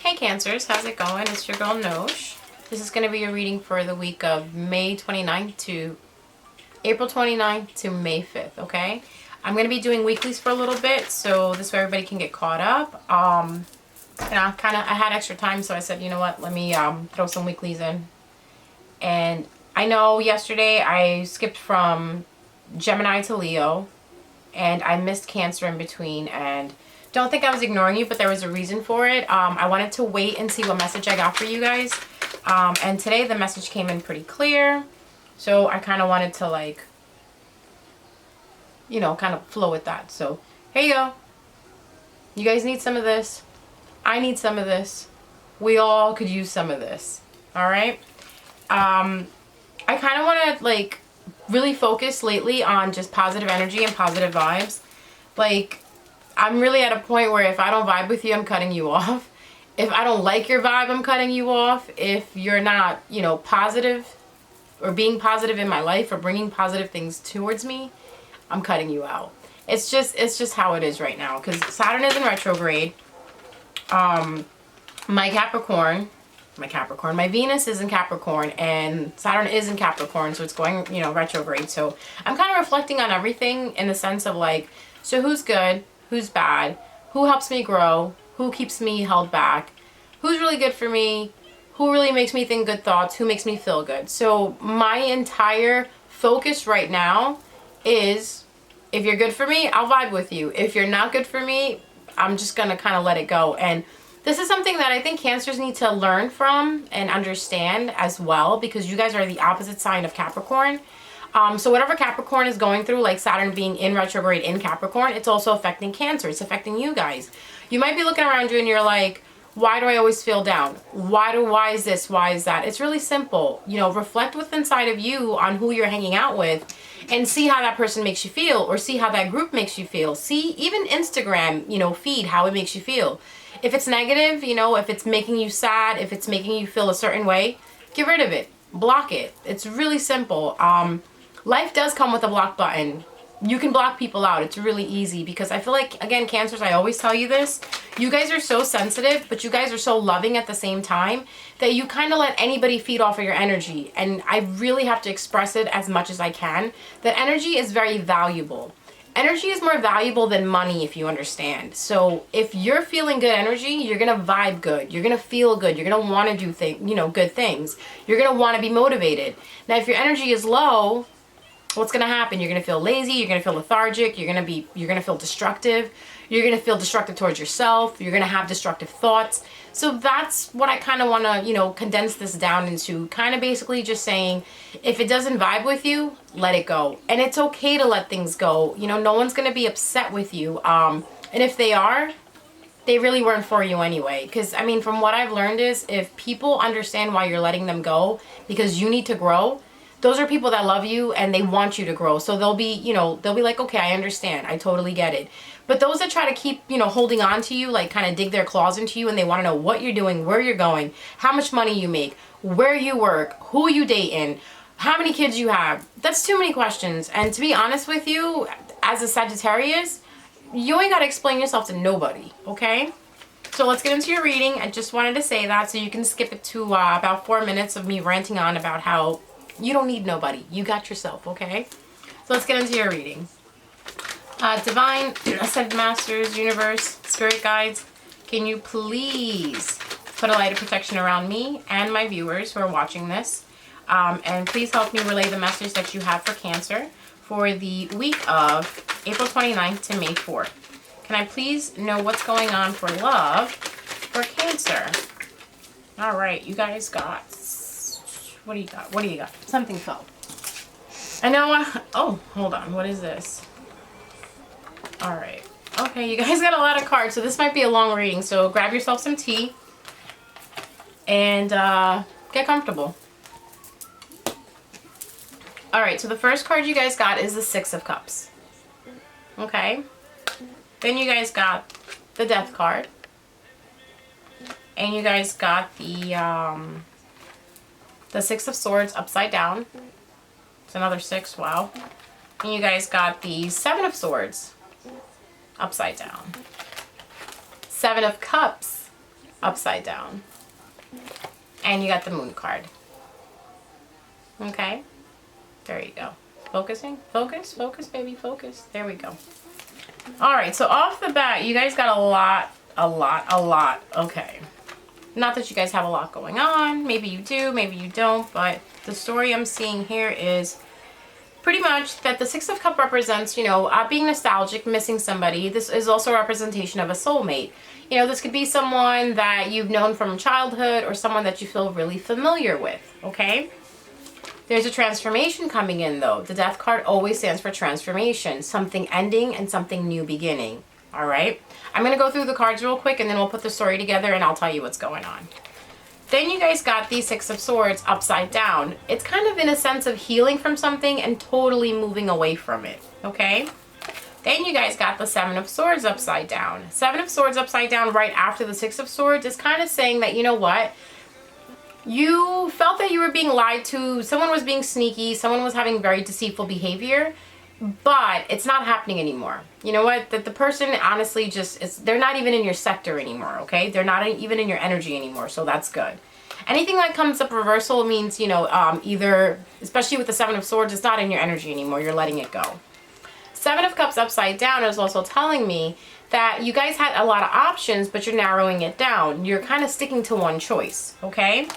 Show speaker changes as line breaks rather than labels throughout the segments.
Hey Cancers, how's it going? It's your girl Nosh. This is going to be a reading for the week of May 29th to April 29th to May 5th, okay? I'm going to be doing weeklies for a little bit, so this way everybody can get caught up. I had extra time, so I said, you know what, let me throw some weeklies in. And I know yesterday I skipped from Gemini to Leo, and I missed Cancer in between, and don't think I was ignoring you, but there was a reason for it. I wanted to wait and see what message I got for you guys. And today the message came in pretty clear. So I kind of wanted to kind of flow with that. So here you go. You guys need some of this. I need some of this. We all could use some of this. All right. I kind of want to really focus lately on just positive energy and positive vibes. I'm really at a point where if I don't vibe with you, I'm cutting you off. If I don't like your vibe, I'm cutting you off. If you're not, positive or being positive in my life or bringing positive things towards me, I'm cutting you out. It's just how it is right now, because Saturn is in retrograde. My Venus is in Capricorn, and Saturn is in Capricorn, so it's going, retrograde. So I'm kind of reflecting on everything in the sense of so who's good? Who's bad? Who helps me grow? Who keeps me held back? Who's really good for me? Who really makes me think good thoughts? Who makes me feel good? So my entire focus right now is, if you're good for me, I'll vibe with you. If you're not good for me, I'm just going to kind of let it go. And this is something that I think Cancers need to learn from and understand as well, because you guys are the opposite sign of Capricorn. So whatever Capricorn is going through, like Saturn being in retrograde in Capricorn, it's also affecting Cancer. It's affecting you guys. You might be looking around you and you're like, why do I always feel down? Why is this? Why is that? It's really simple. Reflect within inside of you on who you're hanging out with and see how that person makes you feel, or see how that group makes you feel. See even Instagram, feed how it makes you feel. If it's negative, if it's making you sad, if it's making you feel a certain way, get rid of it. Block it. It's really simple. Life does come with a block button. You can block people out. It's really easy, because I feel like, again, Cancers, I always tell you this, you guys are so sensitive, but you guys are so loving at the same time that you kind of let anybody feed off of your energy. And I really have to express it as much as I can, that energy is very valuable. Energy is more valuable than money, if you understand. So if you're feeling good energy, you're going to vibe good. You're going to feel good. You're going to want to do good things. You're going to want to be motivated. Now, if your energy is low, what's going to happen? You're going to feel lazy. You're going to feel lethargic. You're going to feel destructive. You're going to feel destructive towards yourself. You're going to have destructive thoughts. So that's what I kind of want to, condense this down into, kind of basically just saying, if it doesn't vibe with you, let it go. And it's okay to let things go. No one's going to be upset with you. And if they are, they really weren't for you anyway. Because, from what I've learned is, if people understand why you're letting them go because you need to grow, those are people that love you and they want you to grow. So they'll be like, okay, I understand. I totally get it. But those that try to keep, holding on to you, kind of dig their claws into you, and they want to know what you're doing, where you're going, how much money you make, where you work, who you dating, how many kids you have. That's too many questions. And to be honest with you, as a Sagittarius, you ain't got to explain yourself to nobody, okay? So let's get into your reading. I just wanted to say that so you can skip it to about 4 minutes of me ranting on about how you don't need nobody. You got yourself, okay? So let's get into your reading. Divine, Ascended Masters, Universe, Spirit Guides, can you please put a light of protection around me and my viewers who are watching this? And please help me relay the message that you have for Cancer for the week of April 29th to May 4th. Can I please know what's going on for love for Cancer? All right, you guys got... What do you got? What do you got? Something fell. I know. Oh, hold on. What is this? All right. Okay, you guys got a lot of cards, so this might be a long reading. So grab yourself some tea and get comfortable. All right, so the first card you guys got is the Six of Cups. Okay. Then you guys got the Death card. And you guys got the Six of Swords upside down. It's another six, wow. And you guys got the Seven of Swords upside down. Seven of Cups upside down. And you got the Moon card. Okay? There you go. Focusing? Focus, focus, baby, focus. There we go. Alright, so off the bat, you guys got a lot. Okay. Not that you guys have a lot going on. Maybe you do, maybe you don't. But the story I'm seeing here is pretty much that the Six of Cups represents, you know, being nostalgic, missing somebody. This is also a representation of a soulmate. You know, this could be someone that you've known from childhood or someone that you feel really familiar with, okay? There's a transformation coming in, though. The Death card always stands for transformation, something ending and something new beginning, all right? I'm going to go through the cards real quick, and then we'll put the story together, and I'll tell you what's going on. Then you guys got the Six of Swords upside down. It's kind of in a sense of healing from something and totally moving away from it, okay? Then you guys got the Seven of Swords upside down. Seven of Swords upside down right after the Six of Swords is kind of saying that, you know what? You felt that you were being lied to. Someone was being sneaky. Someone was having very deceitful behavior. But it's not happening anymore. You know what? That the person honestly just is, they're not even in your sector anymore, okay? They're not even in your energy anymore, so that's good. Anything that comes up reversal means, you know, either, especially with the Seven of Swords, it's not in your energy anymore. You're letting it go. Seven of Cups upside down is also telling me that you guys had a lot of options, but you're narrowing it down. You're kind of sticking to one choice, okay?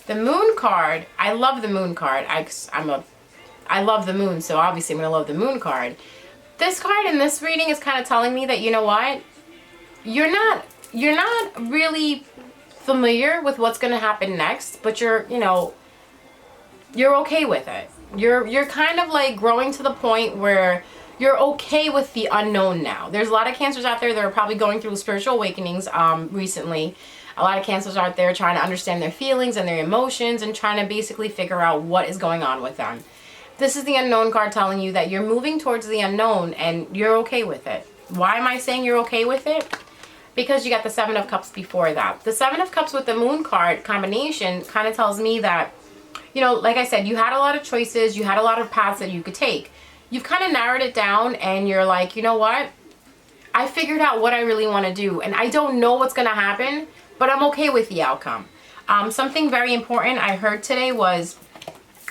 The Moon card, I love the Moon card. I love the Moon, so obviously I'm going to love the Moon card. This card in this reading is kind of telling me that, you know what? You're not really familiar with what's going to happen next, but you're, you know, you're okay with it. You're kind of like growing to the point where you're okay with the unknown now. There's a lot of Cancers out there that are probably going through spiritual awakenings recently. A lot of Cancers out there trying to understand their feelings and their emotions and trying to basically figure out what is going on with them. This is the Unknown card telling you that you're moving towards the unknown and you're okay with it. Why am I saying you're okay with it? Because you got the Seven of Cups before that. The Seven of Cups with the Moon card combination kind of tells me that, you know, like I said, you had a lot of choices. You had a lot of paths that you could take. You've kind of narrowed it down and you're like, you know what? I figured out what I really want to do. And I don't know what's going to happen, but I'm okay with the outcome. Something very important I heard today was,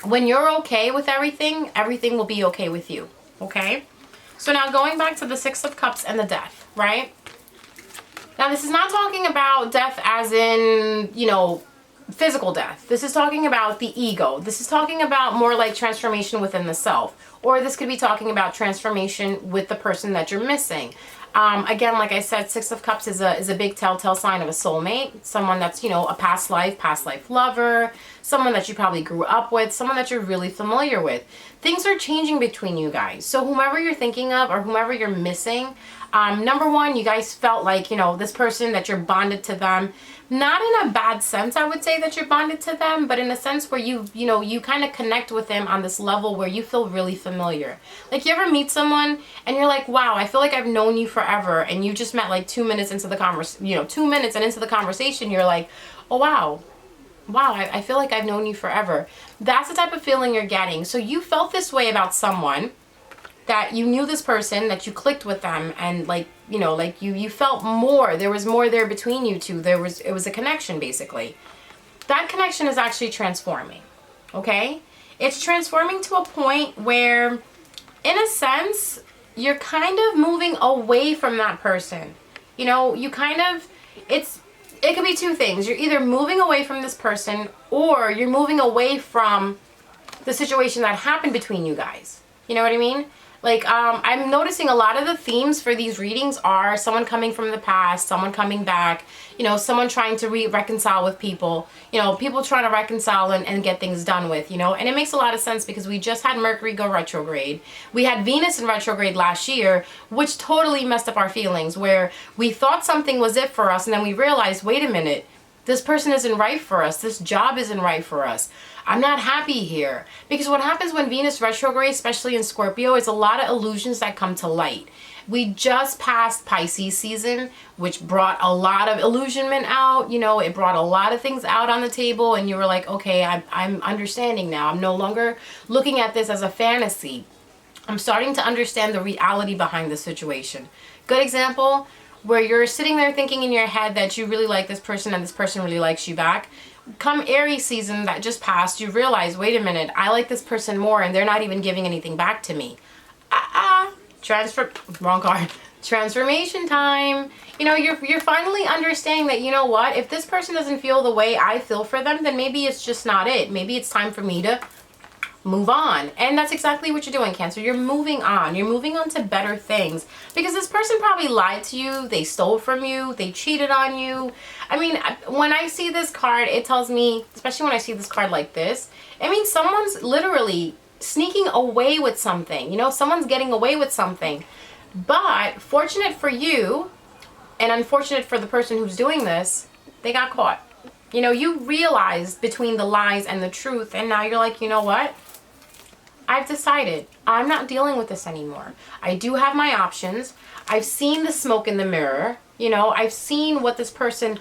when you're okay with everything, everything will be okay with you, okay? So now going back to the Six of Cups and the Death, right? Now this is not talking about death as in, you know, physical death. This is talking about the ego. This is talking about more like transformation within the self. Or this could be talking about transformation with the person that you're missing. Again, like I said, Six of Cups is a big telltale sign of a soulmate. Someone that's, you know, a past life lover. Someone that you probably grew up with. Someone that you're really familiar with. Things are changing between you guys. So whomever you're thinking of or whomever you're missing, number one, you guys felt like, you know, this person that you're bonded to them. Not in a bad sense, I would say that you're bonded to them, but in a sense where you know, you kind of connect with them on this level where you feel really familiar. Like, you ever meet someone and you're like, wow, I feel like I've known you forever, and you just met like 2 minutes into the 2 minutes and into the conversation, you're like, oh wow, I feel like I've known you forever. That's the type of feeling you're getting. So you felt this way about someone, that you knew this person, that you clicked with them, and like, you know, like you felt more. There was more there between you two. It was a connection, basically. That connection is actually transforming, okay? It's transforming to a point where, in a sense, you're kind of moving away from that person. You know, you kind of, it could be two things. You're either moving away from this person, or you're moving away from the situation that happened between you guys. You know what I mean? Like, I'm noticing a lot of the themes for these readings are someone coming from the past, someone coming back, you know, someone trying to reconcile with people, you know, people trying to reconcile and get things done with, you know. And it makes a lot of sense because we just had Mercury go retrograde. We had Venus in retrograde last year, which totally messed up our feelings, where we thought something was it for us, and then we realized, wait a minute, this person isn't right for us. This job isn't right for us. I'm not happy here. Because what happens when Venus retrogrades, especially in Scorpio, is a lot of illusions that come to light. We just passed Pisces season, which brought a lot of illusionment out. You know, it brought a lot of things out on the table, and you were like, okay, I'm understanding now. I'm no longer looking at this as a fantasy. I'm starting to understand the reality behind the situation. Good example, where you're sitting there thinking in your head that you really like this person and this person really likes you back. Come Aries season that just passed, you realize, wait a minute, I like this person more and they're not even giving anything back to me. Wrong card. Transformation time. You know, you're finally understanding that, you know what, if this person doesn't feel the way I feel for them, then maybe it's just not it. Maybe it's time for me to move on. And that's exactly what you're doing, Cancer. You're moving on. You're moving on to better things, because this person probably lied to you. They stole from you. They cheated on you. I mean, when I see this card, it tells me, especially when I see this card like this, it means someone's literally sneaking away with something. You know, someone's getting away with something. But fortunate for you and unfortunate for the person who's doing this, they got caught. You know, you realized between the lies and the truth, and now you're like, you know what? I've decided I'm not dealing with this anymore. I do have my options. I've seen the smoke in the mirror. You know, I've seen what this person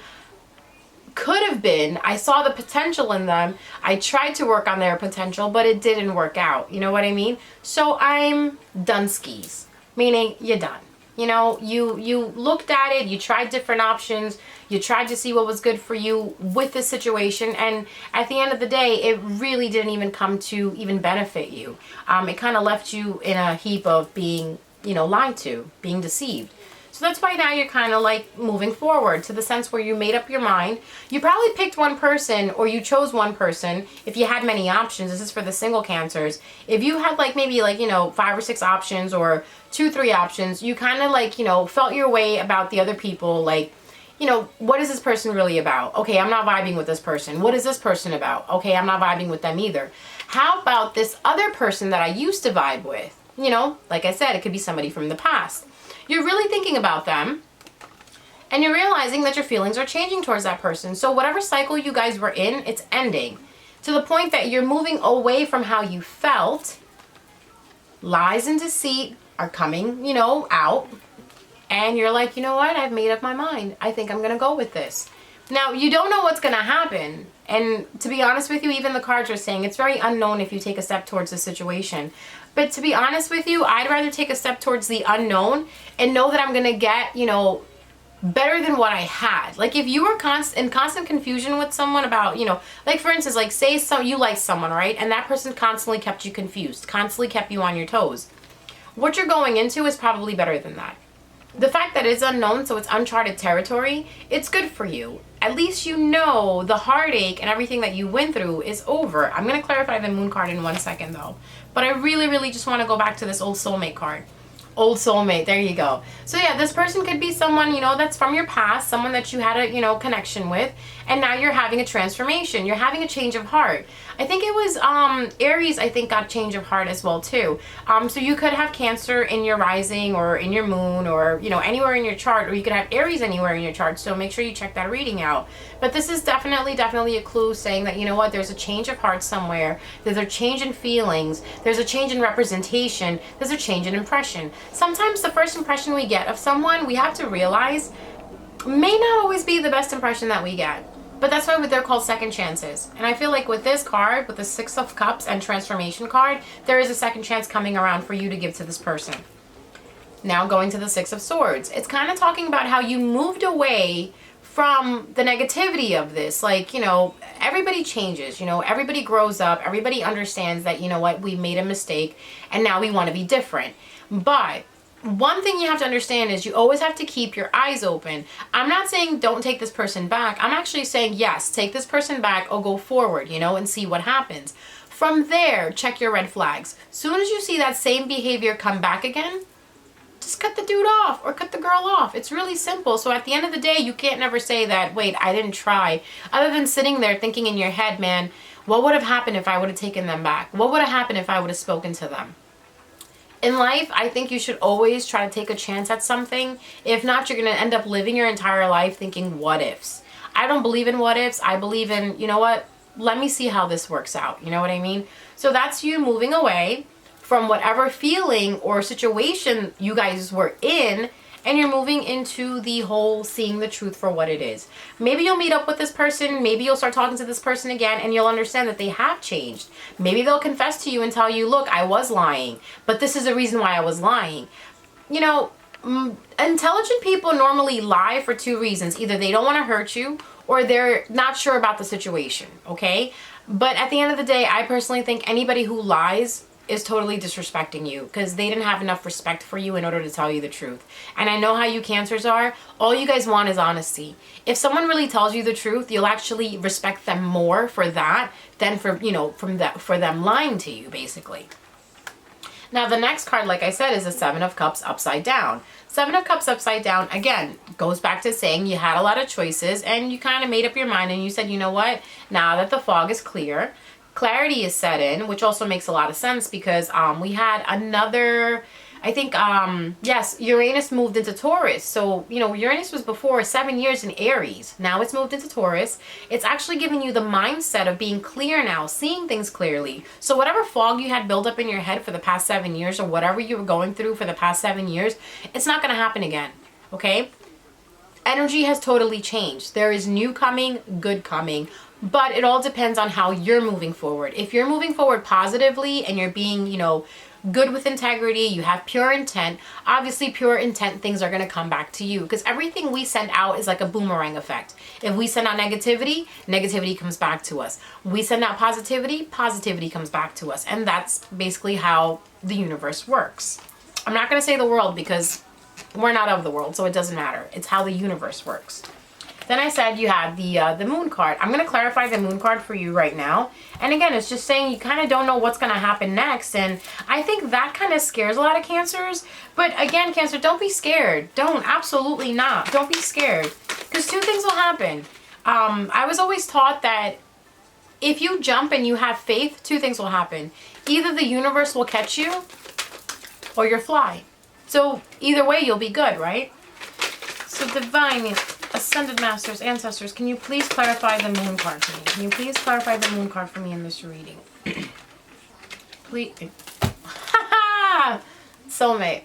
could have been. I saw the potential in them. I tried to work on their potential, but it didn't work out. You know what I mean? So I'm done skis, meaning you're done. You know, you looked at it, you tried different options, you tried to see what was good for you with the situation, and at the end of the day, it really didn't even come to even benefit you. It kind of left you in a heap of being, you know, lied to, being deceived. So that's why now you're kind of like moving forward to the sense where you made up your mind. You probably picked one person, or you chose one person if you had many options. This is for the single Cancers. If you had like maybe like, you know, 5 or 6 options or 2, 3 options, you kind of like, you know, felt your way about the other people. Like, you know, what is this person really about? Okay, I'm not vibing with this person. What is this person about? Okay, I'm not vibing with them either. How about this other person that I used to vibe with? You know, like I said, it could be somebody from the past. You're really thinking about them, and you're realizing that your feelings are changing towards that person. So whatever cycle you guys were in, it's ending to the point that you're moving away from how you felt. Lies and deceit are coming, you know, out, and you're like, you know what? I've made up my mind. I think I'm going to go with this. Now, you don't know what's going to happen. And to be honest with you, even the cards are saying it's very unknown if you take a step towards the situation. But to be honest with you, I'd rather take a step towards the unknown and know that I'm going to get, you know, better than what I had. Like if you were in constant confusion with someone about, you know, like for instance, like say you like someone, right? And that person constantly kept you confused, constantly kept you on your toes. What you're going into is probably better than that. The fact that it's unknown, so it's uncharted territory, it's good for you. At least you know the heartache and everything that you went through is over. I'm going to clarify the moon card in 1 second though. But I really, really just want to go back to this old soulmate card. Old soulmate, there you go. So yeah, this person could be someone, you know, that's from your past, someone that you had a, you know, connection with, and now you're having a transformation. You're having a change of heart. I think it was Aries, I think, got change of heart as well too. So you could have Cancer in your rising or in your moon or, you know, anywhere in your chart, or you could have Aries anywhere in your chart. So make sure you check that reading out. But this is definitely a clue saying that, you know what, there's a change of heart somewhere. There's a change in feelings. There's a change in representation. There's a change in impression. Sometimes the first impression we get of someone, we have to realize, may not always be the best impression that we get. But that's why they're called second chances. And I feel like with this card, with the 6 of Cups and transformation card, there is a second chance coming around for you to give to this person. Now going to the 6 of Swords. It's kind of talking about how you moved away from the negativity of this. Like, you know, everybody changes, you know, everybody grows up, everybody understands that, you know what, we made a mistake and now we want to be different. But one thing you have to understand is you always have to keep your eyes open. I'm not saying don't take this person back. I'm actually saying, yes, take this person back or go forward, you know, and see what happens. From there, check your red flags. Soon as you see that same behavior come back again, just cut the dude off or cut the girl off. It's really simple. So at the end of the day, you can't never say that, wait, I didn't try. Other than sitting there thinking in your head, man, what would have happened if I would have taken them back? What would have happened if I would have spoken to them? In life, I think you should always try to take a chance at something. If not, you're going to end up living your entire life thinking what ifs. I don't believe in what ifs. I believe in, you know what, let me see how this works out. You know what I mean? So that's you moving away from whatever feeling or situation you guys were in, and you're moving into the whole seeing the truth for what it is. Maybe you'll meet up with this person, maybe you'll start talking to this person again, and you'll understand that they have changed. Maybe they'll confess to you and tell you, look, I was lying, but this is the reason why I was lying. You know, intelligent people normally lie for two reasons. Either they don't want to hurt you or they're not sure about the situation, okay? But at the end of the day, I personally think anybody who lies is totally disrespecting you because they didn't have enough respect for you in order to tell you the truth. And I know how you Cancers are. All you guys want is honesty. If someone really tells you the truth, you'll actually respect them more for that than for, you know, for them lying to you, basically. Now, the next card, like I said, is the Seven of Cups upside down. Seven of Cups upside down, again, goes back to saying you had a lot of choices and you kind of made up your mind and you said, you know what, now that the fog is clear, clarity is set in, which also makes a lot of sense because we had another, I think, yes, Uranus moved into Taurus. So, you know, Uranus was before 7 years in Aries. Now it's moved into Taurus. It's actually giving you the mindset of being clear now, seeing things clearly. So whatever fog you had built up in your head for the past 7 years or whatever you were going through for the past 7 years, it's not going to happen again, okay? Energy has totally changed. There is new coming, good coming. But it all depends on how you're moving forward. If you're moving forward positively and you're being, you know, good with integrity, you have pure intent, obviously pure intent things are going to come back to you because everything we send out is like a boomerang effect. If we send out negativity, negativity comes back to us. We send out positivity, positivity comes back to us. And that's basically how the universe works. I'm not going to say the world because we're not of the world, so it doesn't matter. It's how the universe works. Then I said you had the moon card. I'm going to clarify the moon card for you right now. And again, it's just saying you kind of don't know what's going to happen next. And I think that kind of scares a lot of Cancers. But again, Cancer, don't be scared. Don't. Absolutely not. Don't be scared. Because two things will happen. I was always taught that if you jump and you have faith, two things will happen. Either the universe will catch you or you'll fly. So either way, you'll be good, right? So divine, ascended masters, ancestors, can you please clarify the moon card for me? Can you please clarify the moon card for me in this reading? Please. Soulmate.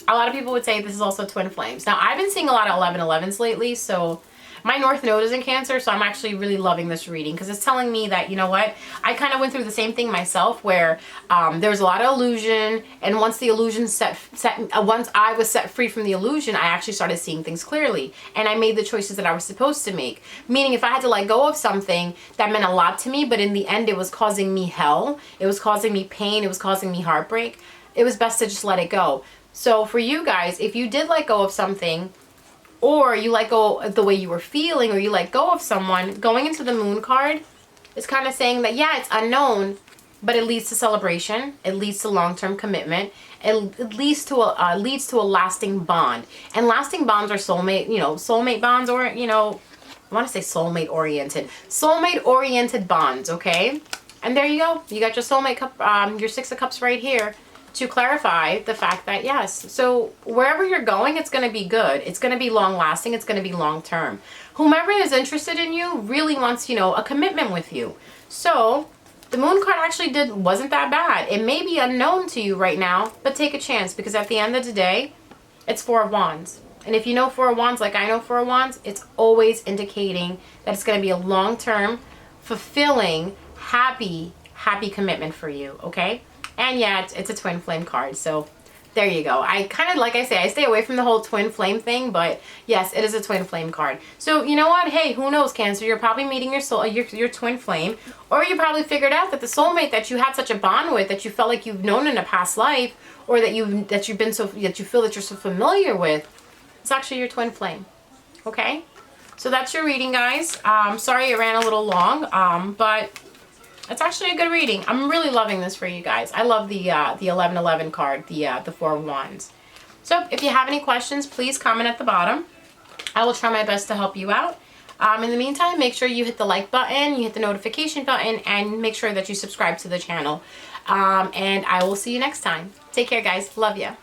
A lot of people would say this is also twin flames. Now, I've been seeing a lot of 1111s lately, so my North Node is in Cancer, so I'm actually really loving this reading because it's telling me that, you know what, I kind of went through the same thing myself where there was a lot of illusion, and once the illusion once I was set free from the illusion, I actually started seeing things clearly, and I made the choices that I was supposed to make. Meaning, if I had to let go of something that meant a lot to me, but in the end it was causing me hell, it was causing me pain, it was causing me heartbreak, it was best to just let it go. So for you guys, if you did let go of something, or you let go of the way you were feeling, or you let go of someone, going into the moon card is kind of saying that, yeah, it's unknown, but it leads to celebration. It leads to long-term commitment. It leads to a lasting bond. And lasting bonds are soulmate, you know, soulmate bonds, or, you know, I want to say soulmate-oriented bonds, okay? And there you go. You got your soulmate cup, your Six of Cups right here, to clarify the fact that, yes, so wherever you're going, it's going to be good. It's going to be long lasting. It's going to be long term. Whomever is interested in you really wants, you know, a commitment with you. So the moon card actually wasn't that bad. It may be unknown to you right now, but take a chance because at the end of the day, it's Four of Wands. And if you know Four of Wands like I know Four of Wands, it's always indicating that it's going to be a long term, fulfilling, happy commitment for you, okay? And yeah, it's a twin flame card, so there you go. I kind of, like I say, I stay away from the whole twin flame thing, but yes, it is a twin flame card. So you know what? Hey, who knows, Cancer? You're probably meeting your twin flame, or you probably figured out that the soulmate that you had such a bond with, that you felt like you've known in a past life, or that you feel that you're so familiar with, it's actually your twin flame. Okay, so that's your reading, guys. Sorry it ran a little long, but it's actually a good reading. I'm really loving this for you guys. I love the 1111 card, the Four of Wands. So if you have any questions, please comment at the bottom. I will try my best to help you out. In the meantime, make sure you hit the like button, you hit the notification button, and make sure that you subscribe to the channel. And I will see you next time. Take care, guys. Love ya.